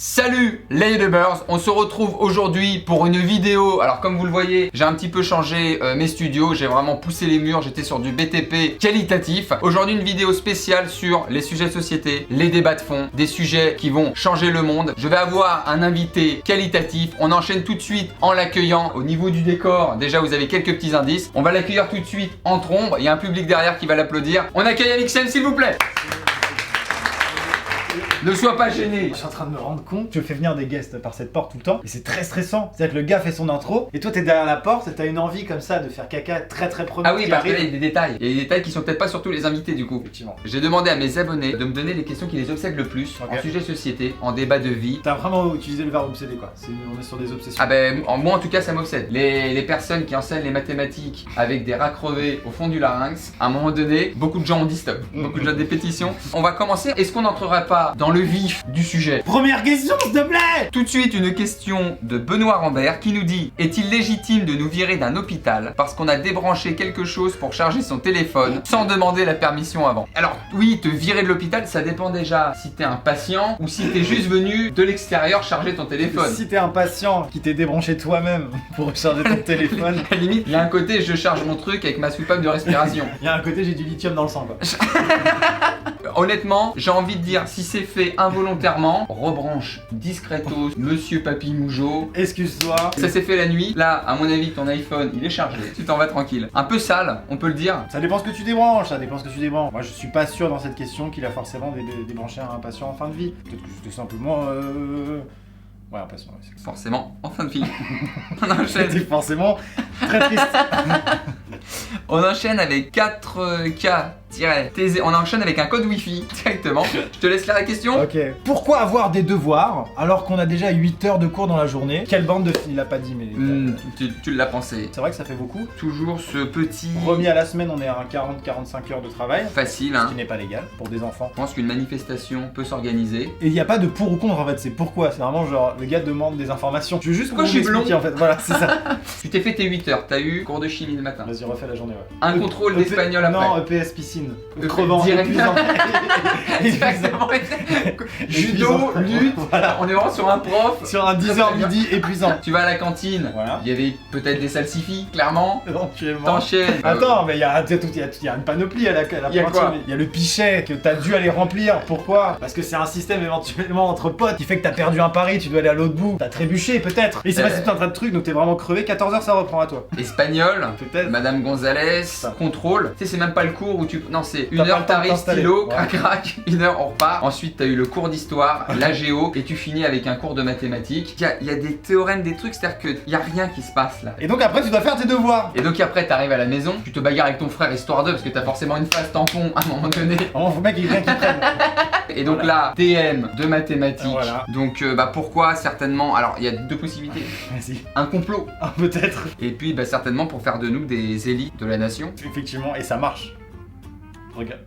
Salut les YouTubers, on se retrouve aujourd'hui pour une vidéo. Alors comme vous le voyez, j'ai un petit peu changé mes studios, j'ai vraiment poussé les murs, j'étais sur du BTP qualitatif. Aujourd'hui une vidéo spéciale sur les sujets de société, les débats de fond, des sujets qui vont changer le monde. Je vais avoir un invité qualitatif, on enchaîne tout de suite en l'accueillant. Au niveau du décor, déjà vous avez quelques petits indices. On va l'accueillir tout de suite entre ombres, il y a un public derrière qui va l'applaudir. On accueille Amixem s'il vous plaît. Ne sois pas gêné. Je suis en train de me rendre compte, je fais venir des guests par cette porte tout le temps et c'est très stressant. C'est-à-dire que le gars fait son intro et toi t'es derrière la porte et t'as une envie comme ça de faire caca très premier. Ah oui, parce que là il y a des détails. Il y a des détails qui sont peut-être pas sur tous les invités du coup. Effectivement. J'ai demandé à mes abonnés de me donner les questions qui les obsèdent le plus en sujet société, en débat de vie. T'as vraiment utilisé le verbe obsédé quoi. On est sur des obsessions. Ah ben moi en tout cas ça m'obsède. Les personnes qui enseignent les mathématiques avec des rats crevés au fond du larynx, à un moment donné, beaucoup de gens ont dit stop. Beaucoup de gens ont des pétitions. On va commencer. Est-ce qu'on n'entrera pas dans le vif du sujet? Première question s'il te plaît. Tout de suite une question de Benoît Rambert qui nous dit: est-il légitime de nous virer d'un hôpital parce qu'on a débranché quelque chose pour charger son téléphone sans demander la permission avant? Alors oui, te virer de l'hôpital ça dépend déjà si t'es un patient ou si t'es juste venu de l'extérieur charger ton téléphone. Si t'es un patient qui t'est débranché toi-même pour recharger ton téléphone. À la limite, il y a un côté je charge mon truc avec ma soupape de respiration. Il y a un côté j'ai du lithium dans le sang quoi. Honnêtement, j'ai envie de dire, si c'est fait involontairement, rebranche discretos, monsieur Papy Mougeot. Excuse-toi. Ça s'est fait la nuit. Là, à mon avis, ton iPhone, il est chargé. Tu t'en vas tranquille. Un peu sale, on peut le dire. Ça dépend ce que tu débranches, ça dépend ce que tu débranches. Moi je suis pas sûr dans cette question qu'il a forcément débranché un patient en fin de vie. Peut-être que c'était simplement ouais, un patient, ouais, c'est Forcément, en fin de film. On enchaîne. c'est forcément très triste. On enchaîne avec 4K-TZ. On enchaîne avec un code Wi-Fi directement. Je te laisse lire la question. Ok. Pourquoi avoir des devoirs alors qu'on a déjà 8 heures de cours dans la journée? Quelle bande de filles? Il a pas dit, mais. Tu l'as pensé. C'est vrai que ça fait beaucoup. Toujours ce petit. Remis à la semaine, on est à 40-45 heures de travail. Facile, Ce hein. qui n'est pas légal pour des enfants. Je pense qu'une manifestation peut s'organiser. Et il n'y a pas de pour ou contre en fait, c'est pourquoi. C'est vraiment genre, le gars demande des informations. Je veux juste Pourquoi vous je suis expliquer en fait. Voilà, c'est ça. Tu t'es fait tes 8 heures, t'as eu cours de chimie le matin. Vas-y, refais la journée, ouais. Un contrôle d'espagnol après. Non, EPS piscine. Crevant, direct. épuisant. Exactement. Judo, Épuisant. lutte, Voilà. on est vraiment sur un prof. Sur un 10h midi épuisant. Tu vas à la cantine, Voilà. il y avait peut-être des salsifis, clairement. Éventuellement. T'enchaînes. Attends, mais il y a une panoplie à la Y a quoi? Il y a le pichet que t'as dû aller remplir. Pourquoi? Parce que c'est un système éventuellement entre potes qui fait que t'as perdu un pari, tu dois aller à l'autre bout. T'as trébuché peut-être. Et c'est passé tout un tas de trucs, donc t'es vraiment crevé. 14h ça reprend à toi. Espagnol, Peut-être. Madame Gonzalez, Ça. contrôle. Tu sais, c'est même pas le cours où tu. Non, c'est une T'as pas heure le temps de t'arrives t'installer. stylo, Ouais. crac, une heure on repart. Ensuite, t'as eu le cours d'histoire, la géo, et tu finis avec un cours de mathématiques. Il y a des théorèmes, des trucs, c'est-à-dire qu'il y a rien qui se passe là. Et donc après tu dois faire tes devoirs. Et donc après t'arrives à la maison, tu te bagarres avec ton frère histoire d'eux parce que t'as forcément une phase tampon à un moment donné. Vraiment faut mec il vient qui prenne. Et donc là, TM de mathématiques. Voilà. Donc pourquoi certainement. Alors il y a deux possibilités. Vas-y. Un complot. Ah, peut-être. Et puis certainement pour faire de nous des élites de la nation. Effectivement, et ça marche. Regarde.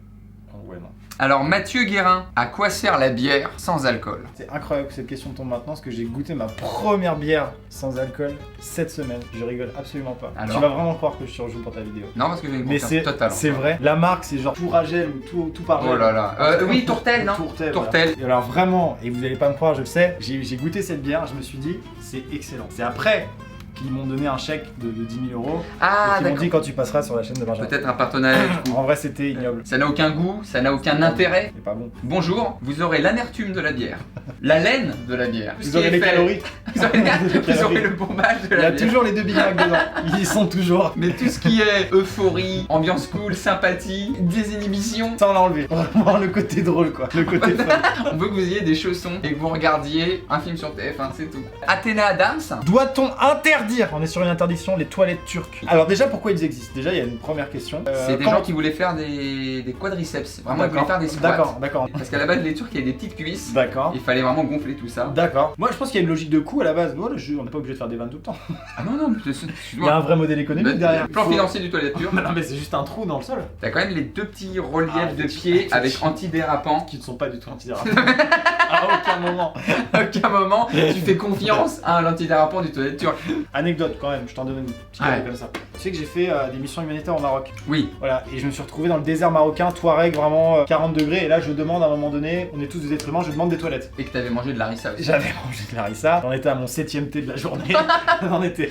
Oh, ouais non. Alors Mathieu Guérin, à quoi sert la bière sans alcool? C'est incroyable que cette question tombe maintenant parce que j'ai goûté ma première bière sans alcool cette semaine. Je rigole absolument pas. Alors Tu vas vraiment croire que je surjoue pour ta vidéo. Non, parce que j'ai une Mais confiance totale. c'est vrai. La marque c'est genre tout Ragel ou tout par Oh là là. Oui, Tourtel, non? Tourtel. Tourtel. Voilà. Et alors vraiment, et vous allez pas me croire, je le sais, j'ai goûté cette bière, je me suis dit, c'est excellent. C'est après qu'ils m'ont donné un chèque de 10 000 euros. Ah, et qu'ils m'ont d'accord. dit quand tu passeras sur la chaîne de Benjamin. Peut-être un partenariat du coup. En vrai c'était ignoble. Ça n'a aucun goût, ça n'a aucun intérêt. C'est pas bon. Bonjour, vous aurez l'amertume de la bière, la laine de la bière. Vous aurez les calories. Vous aurez le bombage de Il y la a bière. toujours les deux Big Mac dedans. Ils y sont toujours. Mais tout ce qui est euphorie, ambiance cool, sympathie, désinhibition, Ça on l'a enlevé. Vraiment le côté drôle quoi. Le côté fun. on veut que vous ayez des chaussons et que vous regardiez un film sur TF1, c'est tout. Athéna Adams, Doit-on interdire, on est sur une interdiction, les toilettes turques? Alors déjà pourquoi ils existent? Déjà il y a une première question. c'est des gens qui voulaient faire des quadriceps, vraiment ils voulaient faire des squats. D'accord. Parce qu'à la base les Turcs avaient des petites cuisses, D'accord. il fallait vraiment gonfler tout ça. D'accord. Moi je pense qu'il y a une logique de coût à la base. Voilà, on n'est pas obligé de faire des vannes tout le temps. Ah non, mais Il y a excuse-moi. un vrai modèle économique derrière. Plan financier du toilette turc. Non mais c'est juste un trou dans le sol. T'as quand même les deux petits reliefs Ah, de pied avec antidérapant. Qui ne sont pas du tout antidérapables. À aucun moment. À aucun moment tu fais confiance à l'antidérapant du toilette turc. Anecdote quand même, je t'en donne une petite Ouais. comme ça. Tu sais que j'ai fait des missions humanitaires au Maroc. Oui. Voilà, et je me suis retrouvé dans le désert marocain, Touareg, vraiment 40 degrés. Et là, je demande à un moment donné, on est tous des êtres humains, je demande des toilettes. Et que t'avais mangé de la rissa aussi. J'avais mangé de la harissa. On était à mon 7ème thé de la journée. on était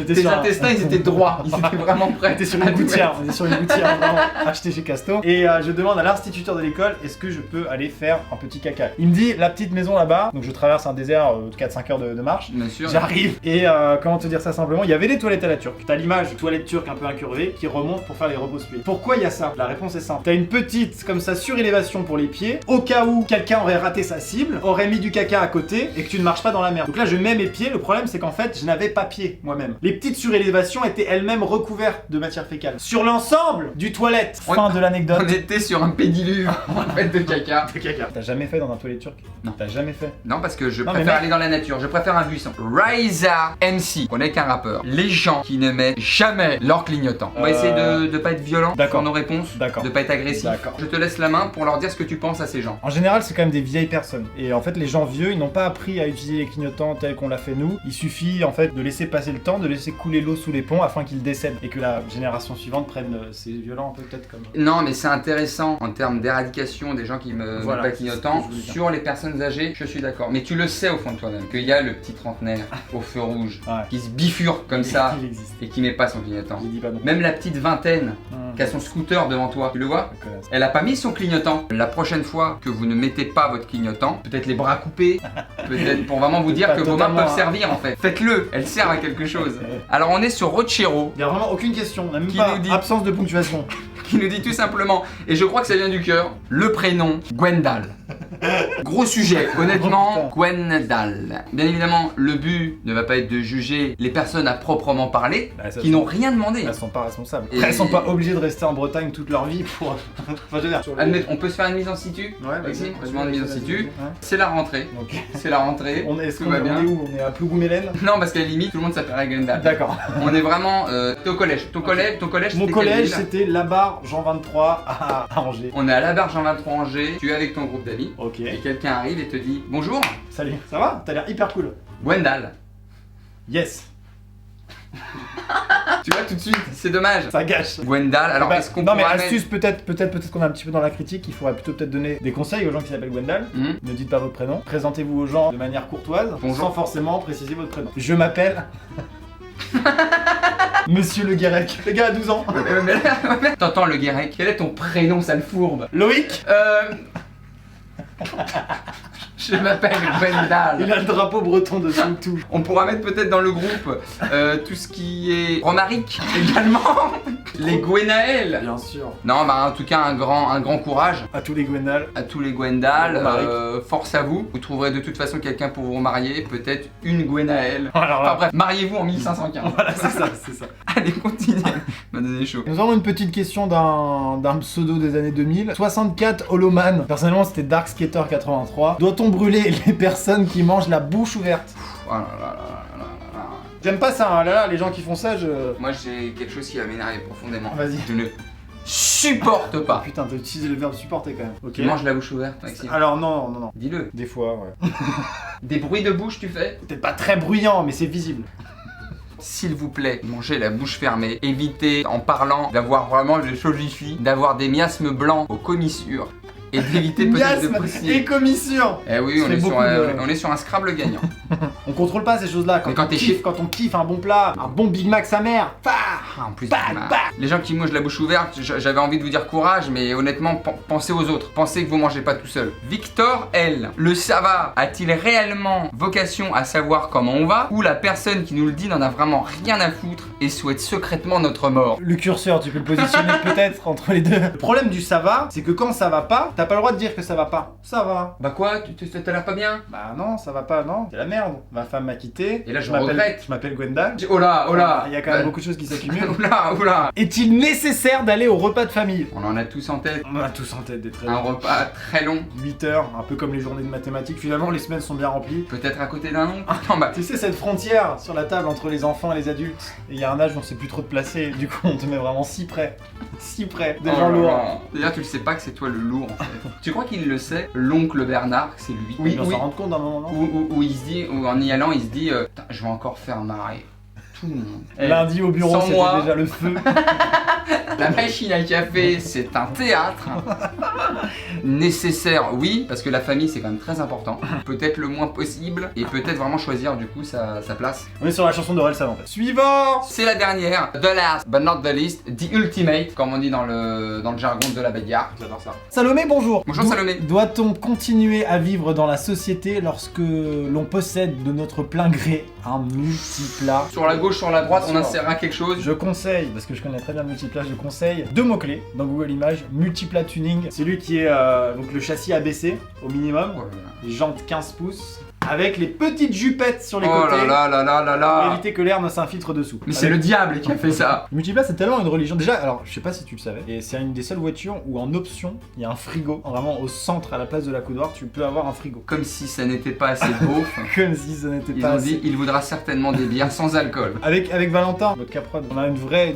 Tes sur intestins, ils étaient droits. Ils étaient vraiment On prêts. était sur une gouttière, on était sur une gouttière vraiment achetée chez Casto. Et je demande à l'instituteur de l'école, est-ce que je peux aller faire un petit caca? Il me dit, la petite maison là-bas, donc je traverse un désert de 4-5 heures de marche. Bien sûr. J'arrive et comment te dire ça simplement, il y avait des toilettes à la turque. T'as l'image toilette turque un peu incurvée qui remonte pour faire les repose-pieds. Pourquoi il y a ça? La réponse est simple. T'as une petite comme ça surélévation pour les pieds, au cas où quelqu'un aurait raté sa cible, aurait mis du caca à côté et que tu ne marches pas dans la merde. Donc là je mets mes pieds, le problème c'est qu'en fait je n'avais pas pied moi-même. Les petites surélévations étaient elles-mêmes recouvertes de matière fécale. Sur l'ensemble du toilette. Fin de l'anecdote. On était sur un pédiluve en fait de caca. De caca. T'as jamais fait dans un toilette turc? Non. T'as jamais fait? Non, parce que je Non, préfère mais aller dans la nature, je préfère un buisson. Ryza MC, on est qu'un rappeur. Les gens qui ne mettent jamais leur clignotant. On va essayer de pas être violent D'accord. sur nos réponses, D'accord. de pas être agressif. D'accord. Je te laisse la main pour leur dire ce que tu penses à ces gens. En général, c'est quand même des vieilles personnes. Et en fait, les gens vieux, ils n'ont pas appris à utiliser les clignotants tels qu'on l'a fait nous. Il suffit en fait de laisser passer le temps, de laisser couler l'eau sous les ponts afin qu'ils décèdent et que la génération suivante prenne. C'est violent un peu peut-être comme. Non, mais c'est intéressant en termes d'éradication des gens qui me Voilà, mettent pas clignotant. c'est ce que je voulais dire. Sur les personnes âgées, je suis d'accord. Mais tu le sais au fond de toi-même qu'il y a le petit trentenaire au feu rouge Ouais. qui se bifurque comme ça Il existe. et qui met pas son clignotant. Je dis pas non. Même la petite vingtaine qui a son scooter devant toi, tu le vois? Connasse. Elle a pas mis son clignotant. La prochaine fois que vous ne mettez pas votre clignotant, peut-être les bras coupés, peut-être pour vraiment vous dire Pas que vos mains totalement, peuvent servir en fait. Faites-le, elles servent à quelque chose. Ouais. Alors on est sur Rochero Il y a vraiment aucune question, on n'a même Qui pas nous dit- absence de ponctuation. qui nous dit tout simplement, et je crois que ça vient du cœur, le prénom Gwendal. Gros sujet, honnêtement, Oh, Gwendal. Bien évidemment, le but ne va pas être de juger les personnes à proprement parler, Bah, ça, qui n'ont rien demandé. Elles sont pas responsables. Et- Elles sont pas obligées de rester en Bretagne toute leur vie pour. Enfin, je veux dire. Admettons, on peut se faire une mise en situ? Ouais, Maxime, on se met en vas-y, mise en vas-y, situ. vas-y. Ouais. C'est la rentrée. Ok. C'est la rentrée. On est, est-ce Tout qu'on va est, bien. on est où? On est à Plougoumélène? Non, parce qu'à la limite, tout le monde s'appellerait Gwendal. D'accord. On est vraiment. T'es au collège. Ton collège, Mon c'était quelle collège, ville? c'était la barre Jean 23 à Angers. On est à la barre Jean 23 Angers. Tu es avec ton groupe d'amis. Ok. Et quelqu'un arrive et te dit bonjour, Salut. Ça va? T'as l'air hyper cool. Gwendal. Yes. Tu vois tout de suite, c'est dommage. Ça gâche. Gwendal, alors Bah, est-ce qu'on non mais pourra mettre- astuce peut-être qu'on est un petit peu dans la critique, il faudrait plutôt peut-être donner des conseils aux gens qui s'appellent Gwendal. Hmm. Ne dites pas votre prénom. Présentez-vous aux gens de manière courtoise, Bonjour. sans forcément préciser votre prénom. Je m'appelle Monsieur Le Guérec. Le gars a 12 ans. T'entends le Guérec, quel est ton prénom, sale fourbe? Loïc. Je m'appelle Gwendal. Il a le drapeau breton dessous tout. On pourra mettre peut-être dans le groupe tout ce qui est Romaric également. Les Gwenaël. Bien sûr. Non, bah en tout cas un grand courage À tous les Gwendal. à tous les Gwendal. Romaric. Force à vous. Vous trouverez de toute façon quelqu'un pour vous marier, peut-être une Gwenaël. Alors Enfin là, bref, mariez-vous en 1515. voilà, c'est ça, c'est ça. Allez, continuez. M'a donné chaud. Nous avons une petite question d'un pseudo des années 2000. 64 Holoman. Personnellement, c'était Dark Skater 83. Doit-on brûler les personnes qui mangent la bouche ouverte? Oh là là là là là là. J'aime pas ça, hein. Là, les gens qui font ça, je. Moi j'ai quelque chose qui va m'énerver profondément. Vas-y. Je ne supporte pas. Putain, t'as utilisé le verbe supporter quand même. Ok. Tu manges la bouche ouverte, Maxime. Alors, non, non, non. Dis-le. Des fois, ouais. Des bruits de bouche tu fais? Peut-être pas très bruyant, mais c'est visible. S'il vous plaît, mangez la bouche fermée. Évitez, en parlant, d'avoir vraiment le solifi, d'avoir des miasmes blancs aux commissures. Et d'éviter peut-être de Miasme poussière. et commission. Eh oui, Ça fait beaucoup on est sur un Scrabble gagnant. On contrôle pas ces choses-là. Mais quand t'es chiffre- Quand on kiffe un bon plat, un bon Big Mac sa mère. Pah. Ah, en plus, Bah, bah, bah. les gens qui mangent la bouche ouverte, j'avais envie de vous dire courage, mais honnêtement, pensez aux autres. Pensez que vous mangez pas tout seul. Victor L. Le ça va a-t-il réellement vocation à savoir comment on va? Ou la personne qui nous le dit n'en a vraiment rien à foutre et souhaite secrètement notre mort? Le curseur, tu peux le positionner peut-être entre les deux. Le problème du ça va, c'est que quand ça va pas, t'as pas le droit de dire que ça va pas. Ça va. Bah quoi? T'as l'air pas bien? Bah non, ça va pas, non. C'est la merde. Ma femme m'a quitté. Et là, je m'appelle- regrette. Je m'appelle Gwendal. Oh là, oh là! Il y a quand même beaucoup de choses qui s'accumulent. Oula, oula! Est-il nécessaire d'aller au repas de famille? On en a tous en tête. On a tous en tête des très Un repas très long, 8 heures, un peu comme les journées de mathématiques. Finalement, les semaines sont bien remplies. peut-être à côté d'un oncle. Non, bah, Tu sais, cette frontière sur la table entre les enfants et les adultes, et il y a un âge où on sait plus trop te placer, du coup on te met vraiment si près des oh gens là lourds. là. D'ailleurs, tu le sais pas que c'est toi le lourd en fait. Tu crois qu'il le sait? L'oncle Bernard, que c'est lui. Il va s'en rendre compte d'un moment, non? Où il se dit, ou en y allant, il se dit Putain, je vais encore faire marrer tout le monde. Lundi au bureau, sans c'était moi. déjà le feu. La machine à café, c'est un théâtre. Nécessaire, oui, parce que la famille, c'est quand même très important. Peut-être le moins possible, et peut-être vraiment choisir du coup sa place. On est sur la chanson d'Aurel San en fait. Suivant. C'est la dernière, the last but not the least, the ultimate, comme on dit dans le jargon de la bagarre. J'adore ça. Salomé, bonjour. Bonjour, Salomé. Doit-on continuer à vivre dans la société lorsque l'on possède de notre plein gré un multiplat? Sur la gauche, sur la droite, on Bien sûr. insérera quelque chose. Je conseille, parce que je connais très bien le multiplat, je conseille deux mots-clés dans Google Images, multiplat tuning, c'est lui qui est donc le châssis abaissé au minimum, Oh là là. les jantes 15 pouces, avec les petites jupettes sur les Oh côtés, là là là là là pour là. éviter que l'air ne s'infiltre dessous. Mais c'est le diable qui a fait ça. Le multiplat, c'est tellement une religion. Déjà, alors je sais pas si tu le savais, et c'est une des seules voitures où en option il y a un frigo. Vraiment au centre, à la place de la coudoir, tu peux avoir un frigo. Comme si ça n'était pas assez beau. Comme si ça n'était Ils pas ont assez. dit, il voudra certainement des bières sans alcool. Avec Valentin, notre caprod, on a une vraie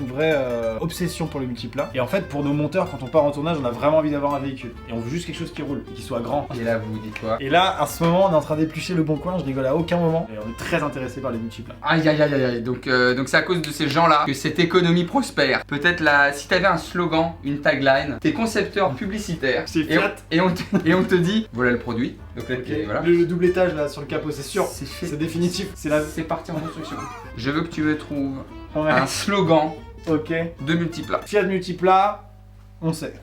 obsession pour le multiplat. Et en fait, pour nos monteurs, quand on part en tournage, on a vraiment envie d'avoir un véhicule. Et on veut juste quelque chose qui roule, et qui soit grand. Et là, vous vous dites quoi? Et là, à ce moment, on est en train d'éplucher le bon coin, je rigole à aucun moment. Et on est très intéressé par les multiplats. Aïe aïe aïe aïe aïe. Donc c'est à cause de ces gens-là que cette économie prospère. Peut-être si t'avais un slogan, une tagline, t'es concepteur publicitaire. C'est Et Fiat. et on te dit, voilà le produit. Donc là, voilà. Le double étage là sur le capot, c'est sûr. C'est fait. C'est définitif. C'est la. C'est parti en construction. Je veux que tu me trouves Ouais. un slogan Ok. de multiplat. Fiat multiplat, on sait.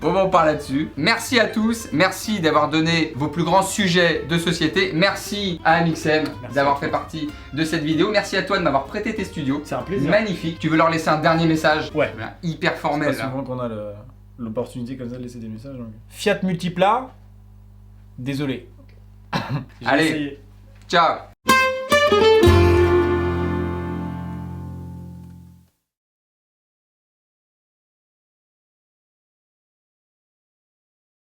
Bon, on part là-dessus. Merci à tous. Merci d'avoir donné vos plus grands sujets de société. Merci à Amixem Merci d'avoir à fait partie de cette vidéo. Merci à toi de m'avoir prêté tes studios. C'est un plaisir. Magnifique. Tu veux leur laisser un dernier message? Ouais. Voilà, hyper C'est formel. pas là. souvent qu'on a l'opportunité comme ça de laisser des messages. Donc. Fiat multiplat, désolé. J'ai Allez. essayé. Ciao.